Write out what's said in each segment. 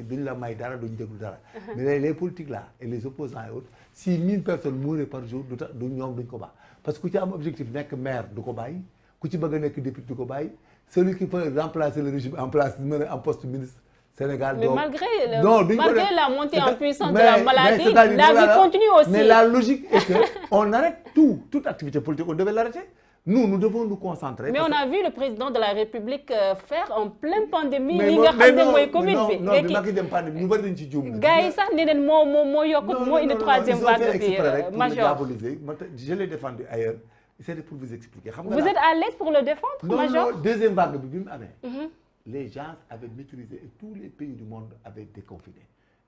duñ la may dara duñ déglu dara. mais les politiques là et les opposants et autres si 1000 personnes mouraient par jour du tax du ñoom duñ ko baax parce que ku ci am objectif nekk maire du ko bàyyi ku ci bëgg a nekk député du ko bàyyi celui qui peut remplacer le régime en place mën a am poste ministre Sénégal. mais donc malgré la montée en puissance de la maladie la vie continue aussi. mais la logique est que on arrête toute activité politique on devait l'arrêter. Nous devons nous concentrer. Mais on a vu le président de la République faire en pleine pandémie. li nga xam ne mooy Covid bi. non bi Macky dem pandémie ñu bari dañ ci juum. gars yi sax ne leen moo yokk moo indi troisième vague bi major. Je l'ai défendu ailleurs. C'est pour vous expliquer. Xam nga vous êtes à l'aise pour le défendre major. Non deuxième vague bi mu amee. Les gens avaient maîtrisé et tous les pays du monde avaient déconfiné.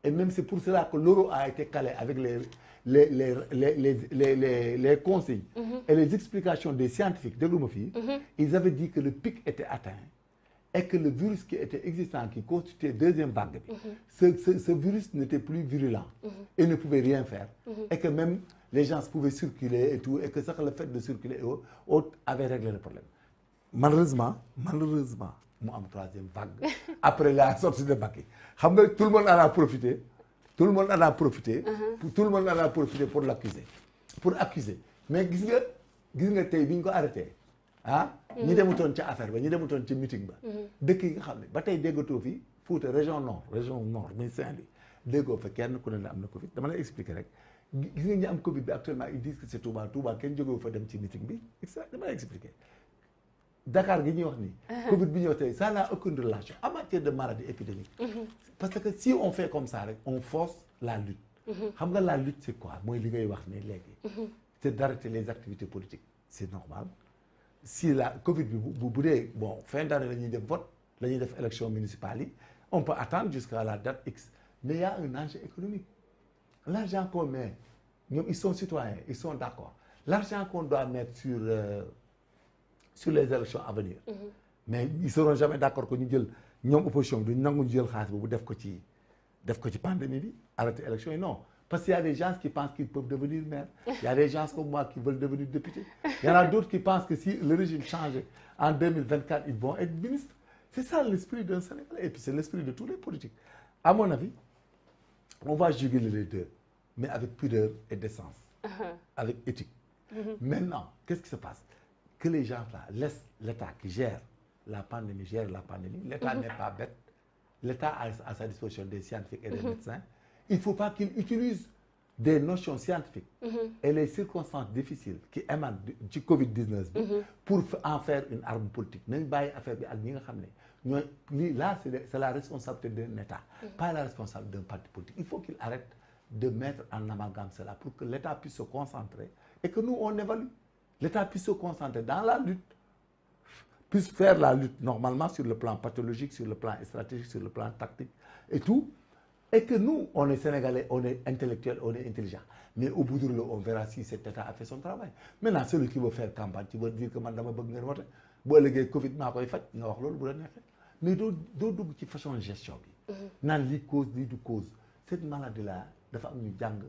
Et même c'est pour cela que l'euro a été calé avec les consignes et les explications des scientifiques de l'homophile. Ils avaient dit que le pic était atteint et que le virus qui était existant, qui constituait deuxième vague, ce virus n'était plus virulent et ne pouvait rien faire. Et que même les gens pouvaient circuler et tout, et que ça, le fait de circuler et autres avait réglé le problème. Malheureusement, mu am troisième vague après la sortie de Macky xam nga tout le monde en a profité tout le monde en a profité pour l'accuser pour accuser mais gis nga tey bi ñu ko arrêté ñi demutoon ca affaire ba ñi demutoon ca meeting ba dëkk yi nga xam ne ba tey déggatoo fi Fouta région nord muy Saint-Louis déggoo fa kenn ku ne am na Covid dama lay expliquer rek gis nga ñi am Covid bi actuellement ils disent que c'est Touba kenn jógewu fa dem ci meeting bi dama lay expliquer Dakar gi ñuy wax nii. Covid bi ñëw tey ça n'a aucune relation en matière de maladie épidémique. parce que si on fait comme ça rek on force la lutte. xam nga la lutte c'est quoi mooy li ngay wax ne léegi. c'est d'arrêter les activités politiques c'est normal si la Covid bi bu dee bon fin d'année la ñuy def vote la ñuy def élection municipale yi on peut attendre jusqu'à la date X mais il y a un enjeu économique l'argent qu'on met ñoom ils sont citoyens ils sont d'accord l'argent qu'on doit mettre sur les élections à venir. Mais ils seront jamais d'accord que ñu jël ñoom opposition bi duñ nangu ñu jël xaalis boobu def ko ci pandémie bi arrêter élection yi non parce qu'il y a des gens qui pensent qu'ils peuvent devenir maire. Il y a des gens comme moi qui veulent devenir député. Il y en a d'autres qui pensent que si le régime change en 2024 ils vont être ministres. C'est ça l'esprit d'un Sénégalais et puis c'est l'esprit de tous les politiques. À mon avis on va juguler les deux mais avec pudeur et décence. Avec éthique. Maintenant qu'est-ce qui se passe? Que les gens là laissent l'État qui gère la pandémie. L'État n'est pas bête. L'État a à sa disposition des scientifiques et des médecins. Il ne faut pas qu'il utilise des notions scientifiques et les circonstances difficiles qui émanent du Covid-19 pour en faire une arme politique. nañ bàyyi affaire bi ak ñi nga xam ne ñooy lii là c'est la responsabilité d'un État, pas la responsabilité d'un parti politique. Il faut qu'il arrête de mettre en amalgame cela pour que l'État puisse se concentrer et que nous on évalue. L'État puisse se concentrer dans la lutte, puisse faire la lutte normalement sur le plan pathologique, sur le plan stratégique, sur le plan tactique et tout. Et que nous, on est Sénégalais, on est intellectuels, on est intelligents. Mais au bout de l'eau, on verra si cet État a fait son travail. Maintenant, celui qui veut faire campagne, qui veut dire que man dama bëgg ngeen voter, boo ëllëgee Covid maa koy faj nga wax loolu bu la neexee. Mais doo dugg ci façon gestion bi. Naan lii cause lii du cause. Cette maladie-là dafa am ñu jàng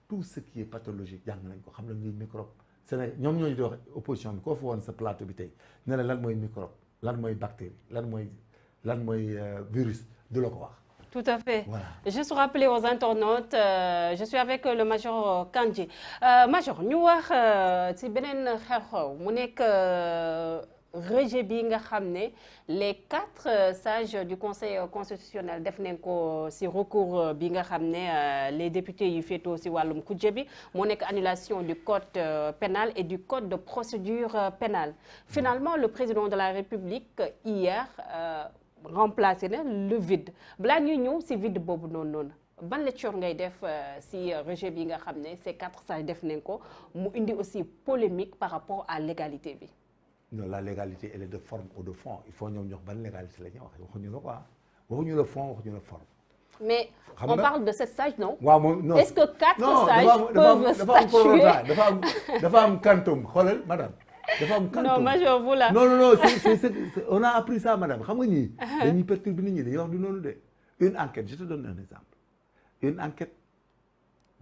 tout ce qui est pathologique jàng nañ ko xam nañ ñuy microbe. Sénégal ñoom ñoo ñu di wax opposition bi koo fa woon sa plateau bi tey ne la lan mooy microbe lan mooy bactérie lan mooy virus du la ko wax. Tout à fait. Voilà. Juste rappeler aux internautes je suis avec le major Kandji major ñu wax ci beneen xew-xew mu nekk rejet bi nga xam ne les 4 sages du conseil constitutionnel def nañ ko ci recours bi nga xam ne les députés yu féetoo ci wàllum kujje bi moo nekk annulation du code pénal et du code de procédure pénale. Finalement le président de la République hier remplacé na le vide balaa ñuy ñëw ci vide boobu noonu ban lecture ngay def ci rejet bi nga xam ne ces 4 sages def nañ ko mu indi aussi polémique par rapport à légalité bi. Non, la légalité elle est de forme ou de fond il faut ñoom ñox ban légalité la ñuy wax waxuñu la quoi waxuñu la fond waxuñu la forme. Mais on parle de 7 sages non. waaw moom non est-ce que 4 sages peuvent statuer dafa am quantum xoolal madame. dafa am quantum non major vous là. non c'est on a appris ça madame xam nga ñii. dañuy perturber nit ñi dañuy wax du noonu de. Une enquête je te donne un exemple une enquête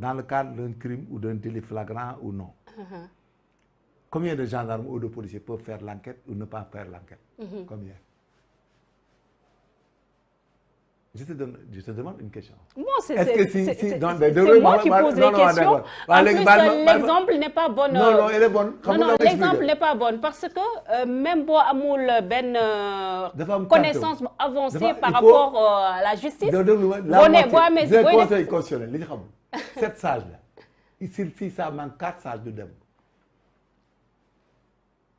dans le cadre d'un crime ou d'un délit flagrant ou non. Combien de gendarmes ou de policiers peuvent faire l'enquête ou ne pas faire l'enquête? Combien? je te demande une question. Bon, est-ce que si c'est non moi qui pose les questions. En plus, l'exemple n'est pas bon. Non, elle est bonne. Non, l'exemple n'est pas bon parce que même boo amul benn connaissance avancée par rapport à la justice. le conseil constitutionnel li ñu xamul 7 sages la si ça manque 4 sages du dem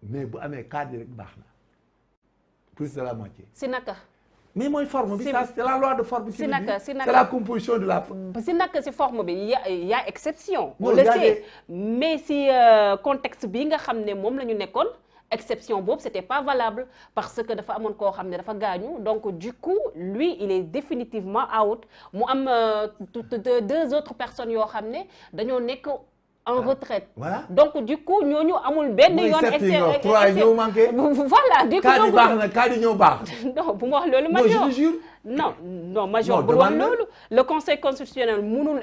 mais bu amee 4 yi rek baax na plus de la moitié. si naka. mais mooy forme bi ça c'est la loi de forme. si naka c'est la composition de la. si naka si forme bi y a exception. on le sait mais si contexte bi nga xam ne moom la ñu nekkoon exception boobu c'était pas valable parce que dafa amoon koo xam ne dafa gaañu donc du coup lui il est définitivement out mu am 2 autres personnes yoo xam ne dañoo nekk en retraite. Voilà. Donc du coup ñooñu amul benn yoon. trois ñoo manqué. Voilà du coup kaani baax na kaani ñoo baax. non bu ma wax loolu. Major non je te jure. non Major bu wax loolu. Le conseil constitutionnel mënul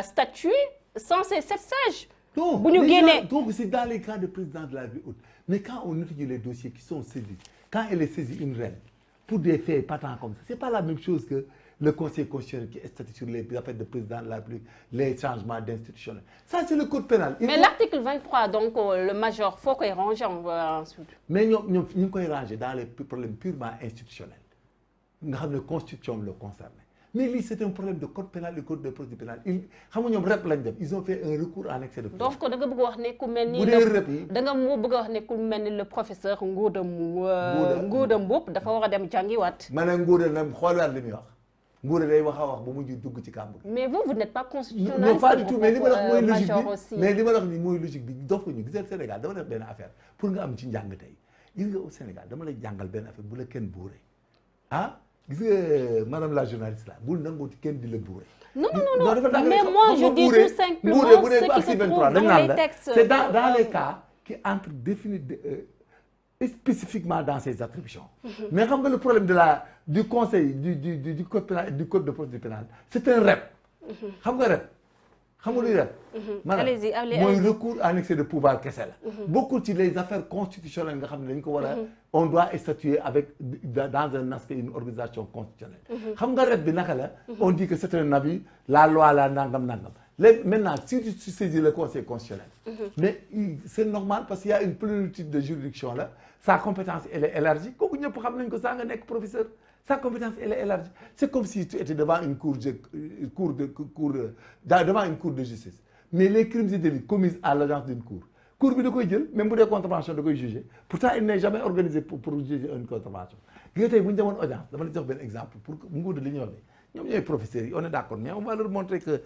statuer sans ces 7 sages. donc bu ñu génnee donc c'est dans les cas de président de la République mais quand on étudie les dossiers qui sont saisis quand elle est saisie une reine pour des faits patents comme ça c'est pas la même chose que le conseil constitutionnel qui statue sur les affaires de président de la République les changements d'institutionnels ça c'est le code pénal. mais l'article 23 donc le Major foo koy ranger ensuite. mais ñoom ñu ngi koy ranger dans les problèmes purement institutionnels nga xam ne constitution bi la concerné mais lii c'est un problème de code pénal et code de procédure pénale xam nga ñoom rep lañ def ils ont fait un recours en excès de pouvoir. donc da nga bëgg wax ne ku mel ni. bu dee rep yi da nga moo bëgg wax ne ku mel ni le professeur Ngouda Mboup dafa war a dem jàngiwaat. ma ne Ngouda nag xoolaat li muy wax Ngouda day wax a wax ba mujj dugg ci kàmb gi. mais vous n'êtes pas constitutionnaliste. non pas du tout mais li ma la wax mooy logique bi mais li ma la wax nii mooy logique bi dof ñu gisal Sénégal dama def benn affaire pour nga am ci njàng tey gis nga au Sénégal dama lay jàngal benn affaire bu la kenn buure ah gis nga madame la journaliste là bul nangooti kenn di la buure. non mais moi je dis tout simplement ce qui se trouve dans les textes. c'est dans les cas qui entrent spécifiquement dans ses attributions. mais xam nga le problème du conseil du code pénal du code de procédure pénale c'est un rep. xam nga rep xam nga luy rep. allez-y mooy recours en excès de pouvoir kese la. bokkul ci les affaires constitutionnelles nga xam ne dañ ko war a. on doit statuer avec dans un aspect une organisation constitutionnelle. xam nga rep bi naka la. on dit que c'est un avis la loi la nangam. léegi maintenant si tu saisis le conseil constitutionnel. mais c'est normal parce qu'il y a une plénitude de juridiction là sa compétence elle est élargie kooku ñëpp xam nañ ko saa nga nekk professeur sa compétence elle est élargie c'est comme si tu étais devant une devant une cour de justice mais les crimes et délits commis à l'agence d'une cour bi da koy jël même bu dee contravention da koy juger pourtant il n'est jamais organisé pour juger une contravention gi tey bu ñu demoon audience dama la jox benn exemple pour que nguur li ñuy wax ne ñoom ñooy professeurs yi on est d'accord mais on va leur montrer que